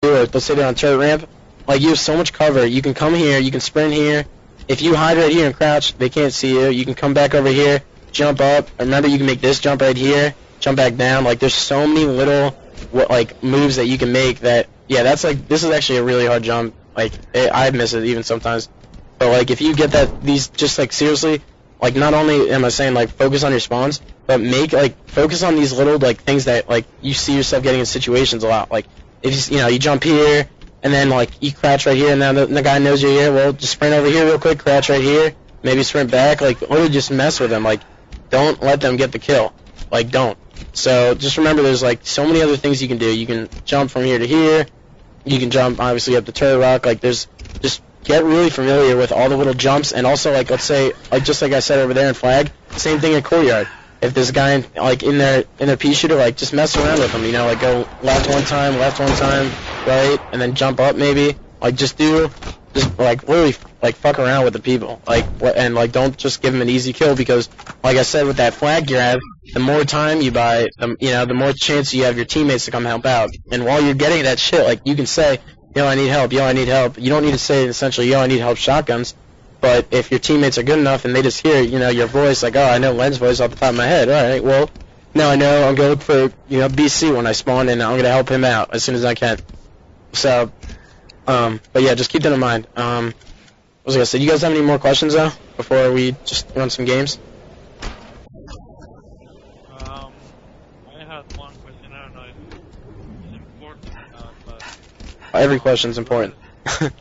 do it. Let's say they're on turret ramp. Like, you have so much cover. You can come here, you can sprint here. If you hide right here and crouch, they can't see you. You can come back over here, jump up. Remember, you can make this jump right here, jump back down. Like, there's so many little, moves that you can make that, yeah, that's like, this is actually a really hard jump. Like, I miss it even sometimes. But, like, if you get just, like, seriously, like, not only am I saying, like, focus on your spawns, but focus on these little, like, things that, like, you see yourself getting in situations a lot. Like, if you jump here, and then, like, you crouch right here, and then the guy knows you're here, well, just sprint over here real quick, crouch right here, maybe sprint back, like, or just mess with them. Like, don't let them get the kill. Like, don't. So, just remember there's, like, so many other things you can do. You can jump from here to here. You can jump, obviously, up the turret rock. Like, just get really familiar with all the little jumps, and also, like, let's say, like, just like I said over there in flag, same thing in courtyard. If there's a guy in their pea shooter, like, just mess around with them, you know, like, go left one time, right, and then jump up maybe. Like, just like, really, like, fuck around with the people. Like, and, like, don't just give them an easy kill, because, like I said, with that flag grab, the more time you buy, the more chance you have your teammates to come help out. And while you're getting that shit, like, you can say, yo, I need help, yo, I need help. You don't need to say, essentially, yo, I need help shotguns. But if your teammates are good enough and they just hear, your voice, like, oh, I know Len's voice off the top of my head. All right, well, now I know I'm going to look for, BC when I spawn, and I'm going to help him out as soon as I can. So, but yeah, just keep that in mind. What was I going to say? Do you guys have any more questions, though, before we just run some games? I had one question. I don't know if it's important or not, but... Every question's important. on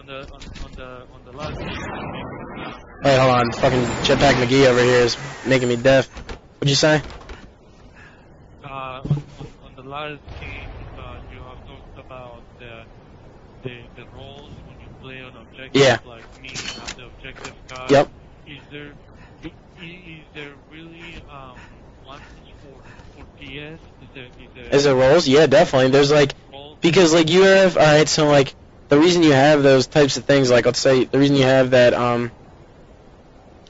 the last game, Wait, hold on. Fucking Jetpack McGee over here is making me deaf. What'd you say? on the last game, you have talked about the roles when you play on objectives. Yeah. Like me, I'm the objective guy. Yep. Is there really one for TS? Is there roles? Yeah, definitely. There's like, roles? because like you have, alright, so like, the reason you have those types of things, like, let's say, the reason you have that,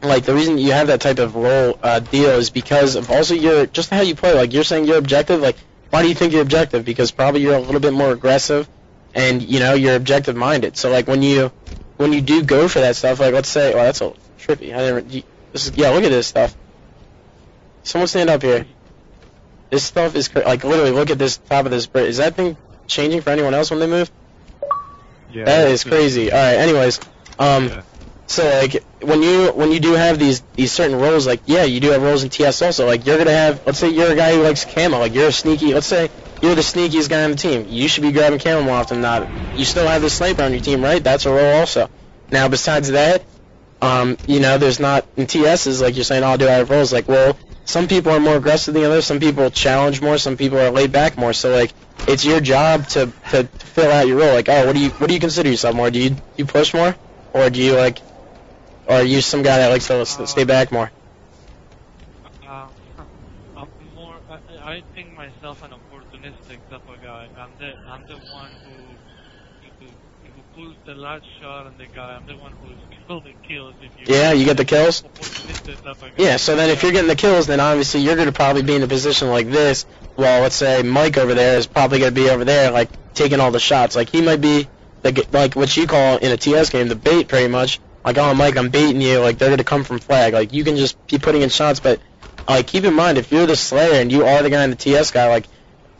like, the reason you have that type of role, deal is because of also just how you play. Like, you're saying you're objective, like, why do you think you're objective? Because probably you're a little bit more aggressive, and, you're objective-minded. So, like, when you do go for that stuff, like, let's say, oh, that's a trippy. Yeah, look at this stuff. Someone stand up here. This stuff is, like, literally, look at this top of this bridge. Is that thing changing for anyone else when they move? Yeah, that is crazy. Alright, anyways, yeah. So, like, when you do have these certain roles, like, yeah, you do have roles in TS also. Like, you're gonna have, let's say you're a guy who likes camo, like, you're a sneaky, let's say you're the sneakiest guy on the team. You should be grabbing camo more often than not. You still have the sniper on your team, right? That's a role also. Now, besides that, there's not, in TS's, like, you're saying, oh, do I have roles? Like, well, some people are more aggressive than others, some people challenge more, some people are laid back more, so, like, it's your job to fill out your role. Like, oh, what do you consider yourself more? Do you push more? Or do you, like, or are you some guy that likes to stay back more? I'm more. I think myself an opportunistic type of guy. I'm the one who pulls the last shot on the guy. I'm the one who's the kills. You get the kills? Opportunistic type of guy. Yeah, so then if you're getting the kills, then obviously you're going to probably be in a position like this, while, let's say, Mike over there is probably going to be over there, like, taking all the shots. Like, he might be, like what you call in a TS game, the bait, pretty much. Like, oh, Mike, I'm baiting you. Like, they're going to come from flag. Like, you can just be putting in shots, but, like, keep in mind, if you're the Slayer and you are the guy in the TS guy, like,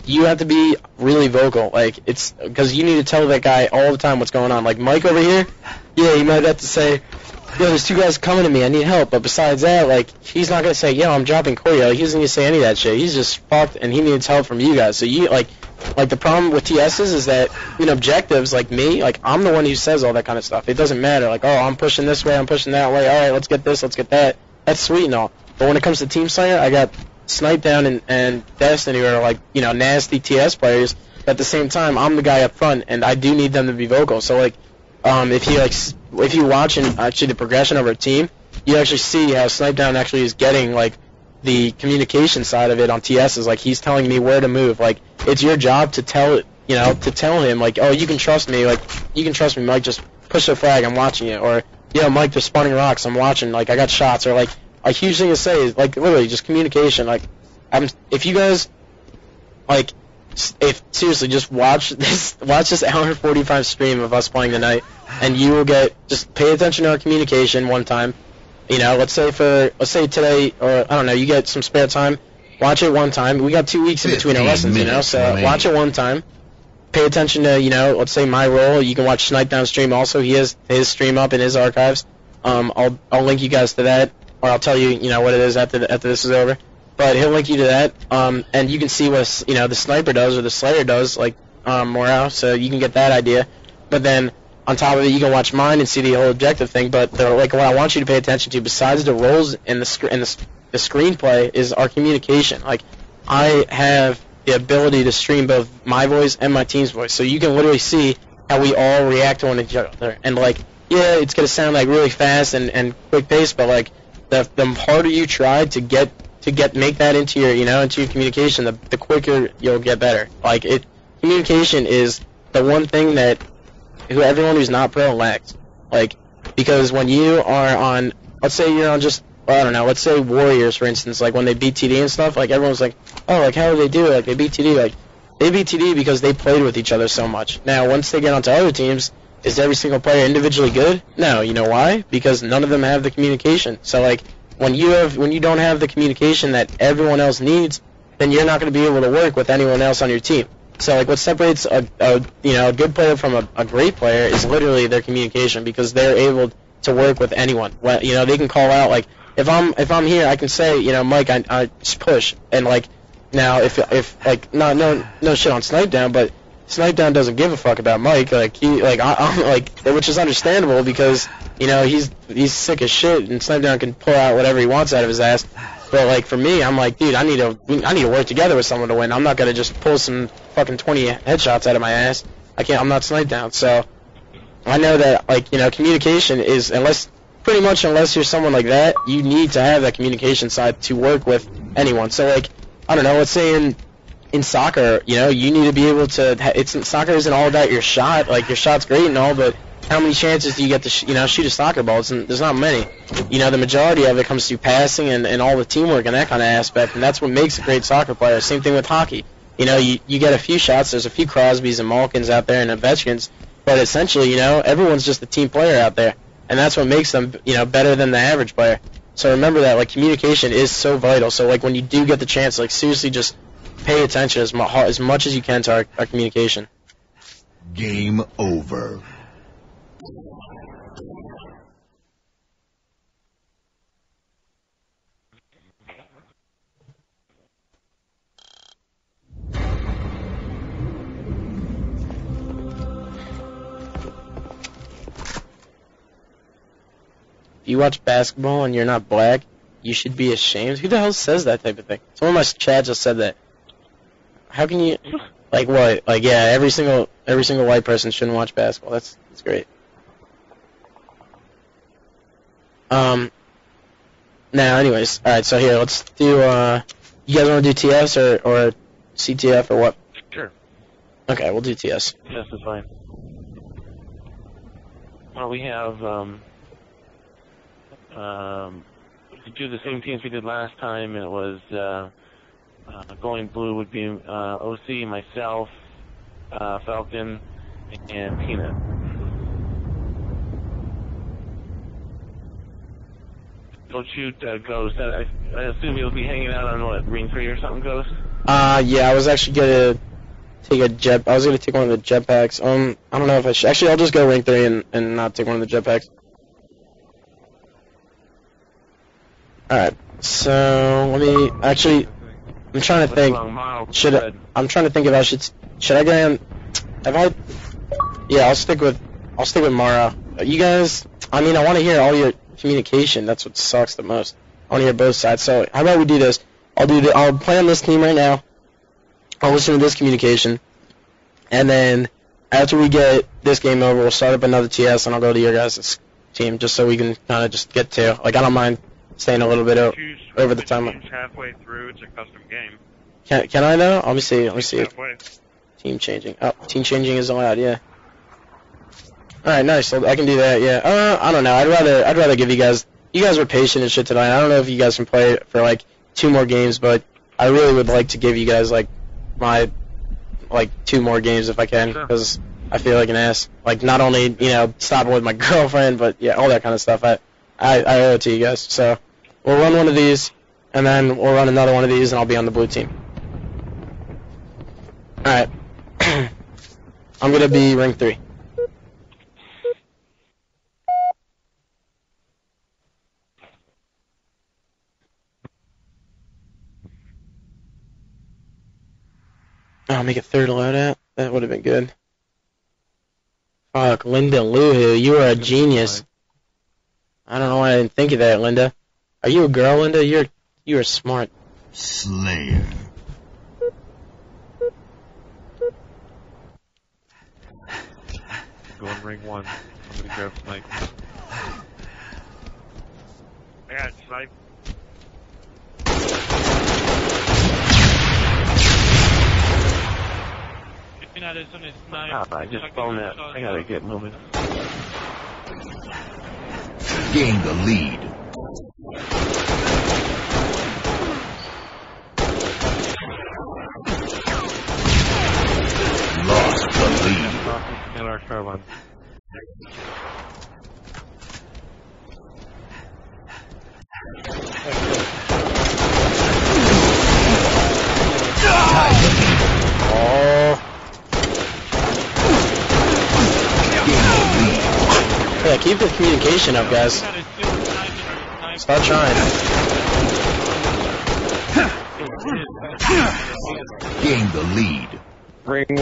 you have to be really vocal. Like, it's, because you need to tell that guy all the time what's going on. Like, Mike over here, yeah, he might have to say, yo, there's two guys coming to me, I need help. But besides that, like, he's not going to say, yo, I'm dropping Korea. Like, he doesn't need to say any of that shit. He's just fucked, and he needs help from you guys. So you, like, the problem with TS's is that, objectives, like me, like, I'm the one who says all that kind of stuff. It doesn't matter. Like, oh, I'm pushing this way, I'm pushing that way. All right, let's get this, let's get that. That's sweet and all. But when it comes to Team Slayer, I got Snipe Down and Destiny are, like, nasty TS players. But at the same time, I'm the guy up front, and I do need them to be vocal. So, like, if you watch actually the progression of our team, you actually see how Snipe Down actually is getting, like, the communication side of it on TS is, like, he's telling me where to move. Like, it's your job to tell him, like, oh, you can trust me, Mike, just push the flag, I'm watching it. Or, Mike, they're spawning rocks, I'm watching, like, I got shots. Or, like, a huge thing to say is, like, literally, just communication. Like, if you guys, like, seriously, just watch this hour and 45 stream of us playing tonight, and you will just pay attention to our communication one time. You know, let's say today, or I don't know, you get some spare time, watch it one time. We got 2 weeks in between our lessons, you know, so watch it one time. Pay attention to, you know, let's say my role. You can watch Snipe Down stream also. He has his stream up in his archives. I'll link you guys to that, or I'll tell you, you know, what it is after this is over. But he'll link you to that, and you can see what, you know, the sniper does or the slayer does, like morale. So you can get that idea. But then on top of it, you can watch mine and see the whole objective thing. But like what I want you to pay attention to, besides the roles and the screenplay, is our communication. Like I have the ability to stream both my voice and my team's voice, so you can literally see how we all react to one another. And like, yeah, it's gonna sound like really fast and quick paced, but like the harder you try to make that into your, you know, into your communication, the quicker you'll get better. Like communication is the one thing that everyone who's not pro lacks. Like, because when you are on, let's say you're on just, I don't know, let's say Warriors, for instance, like when they beat TD and stuff, like everyone's like, oh, like how do they do it? Like they beat TD, like they beat TD because they played with each other so much. Now, once they get onto other teams, is every single player individually good? No. You know why? Because none of them have the communication. So like when you don't have the communication that everyone else needs, then you're not going to be able to work with anyone else on your team. So like what separates a good player from a great player is literally their communication, because they're able to work with anyone. Well, you know, they can call out, like if I'm here, I can say, you know, Mike, I just push, and like now if like no shit on Snipe Down, but Snipe Down doesn't give a fuck about Mike, like I'm like, which is understandable because, you know, he's sick as shit, and Snipe Down can pull out whatever he wants out of his ass. But like for me, I'm like, dude, I need to work together with someone to win. I'm not gonna just pull some fucking 20 headshots out of my ass. I'm not Snipe Down. So I know that, like, you know, communication is, unless you're someone like that, you need to have that communication side to work with anyone. So like, I don't know, let's say in soccer, you know, you need to be able to. Soccer isn't all about your shot. Like your shot's great and all, but how many chances do you get to shoot a soccer ball? There's not many. You know, the majority of it comes through passing and all the teamwork and that kind of aspect, and that's what makes a great soccer player. Same thing with hockey. You know, you get a few shots. There's a few Crosbys and Malkins out there and Ovechkins, but essentially, you know, everyone's just a team player out there, and that's what makes them, you know, better than the average player. So remember that, like, communication is so vital. So like when you do get the chance, like seriously, just pay attention as much as you can to our communication. Game over. If you watch basketball and you're not black, you should be ashamed. Who the hell says that type of thing? Someone in my chat just said that. How can you, like what? Like, yeah, every single white person shouldn't watch basketball. That's great. Now, anyways, all right. So here, let's do. You guys want to do TS or CTF or what? Sure. Okay, we'll do TS. Yes, that's fine. Well, we have we do the same teams we did last time. It was going blue would be OC, myself, Falcon, and Peanut. Don't shoot Ghost. I assume you'll be hanging out on what, Ring 3 or something, Ghost? Yeah, I was actually gonna take I was gonna take one of the jetpacks. I don't know if I should. Actually, I'll just go Ring 3 and not take one of the jetpacks. Alright, so let me actually. I'm trying to think. I'm trying to think if I should I go in? Yeah, I'll stick with Mara. You guys, I mean, I want to hear all your communication. That's what sucks the most. I want to hear both sides. So how about we do this? I'll play on this team right now. I'll listen to this communication, and then after we get this game over, we'll start up another TS, and I'll go to your guys' team just so we can kind of just get to. Like, I don't mind staying a little bit over the time. Halfway through, it's a custom game. Can I know? Let me see. Halfway. Team changing. Oh, team changing is allowed. Yeah. All right, nice. So I can do that. Yeah. I don't know. I'd rather give you guys. You guys were patient and shit tonight. I don't know if you guys can play for like 2 more games, but I really would like to give you guys like my like 2 more games if I can, Sure. because I feel like an ass. Like, not only, you know, stopping with my girlfriend, but yeah, all that kind of stuff. I owe it to you guys. So we'll run one of these, and then we'll run another one of these, and I'll be on the blue team. Alright. I'm gonna be ring 3. Oh, make a third loadout? That would have been good. Fuck, Linda Luhu, you are a genius. I don't know why I didn't think of that, Linda. Are you a girl, Linda? You are smart. Slayer. Go in ring 1. I'm gonna grab Snipe. I got snipe. I just phoned that. I gotta get moving. Gain the lead. Lost the lead. And our carbon. Oh. Yeah, keep the communication up, guys. Start trying. Gain the lead. Ring 1.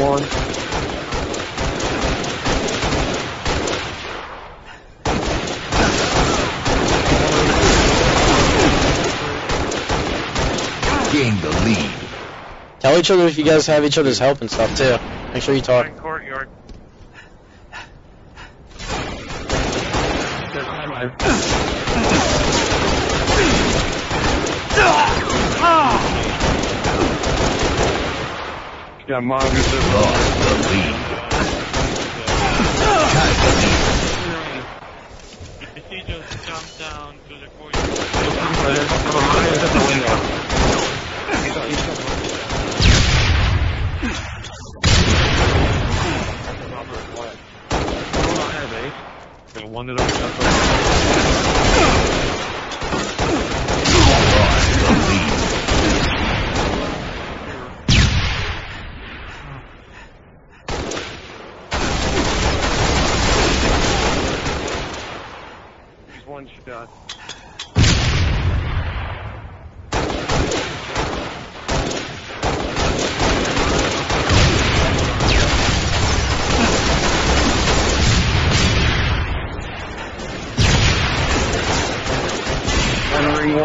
Gain the lead. Tell each other if you guys have each other's help and stuff, too. Make sure you talk. Ring courtyard. Got mongoose. Lost the lead. Tied the lead. If he just jumped down to the courtyard. Got one that over Lost the lead. He's one shot. Ring 1.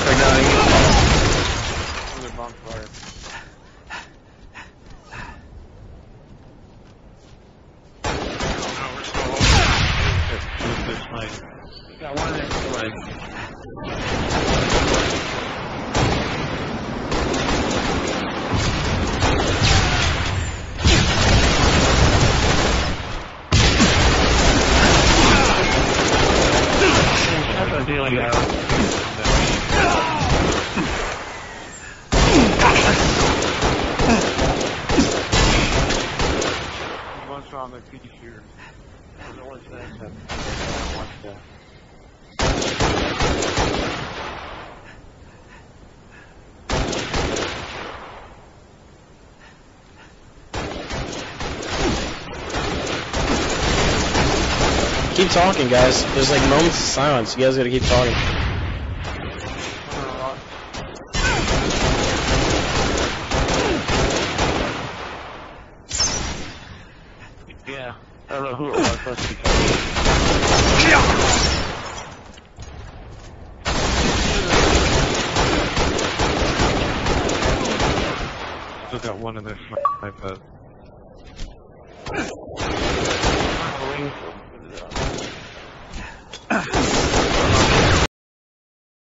I got him. Another bonfire. Got one extra leg. I'm dealing out. What's wrong with P here? I don't know what's that. Watch that. Keep talking, guys. There's like moments of silence. You guys gotta keep talking. Yeah. I don't know who it was supposed to be coming. Still got one in there. Snipe. Ring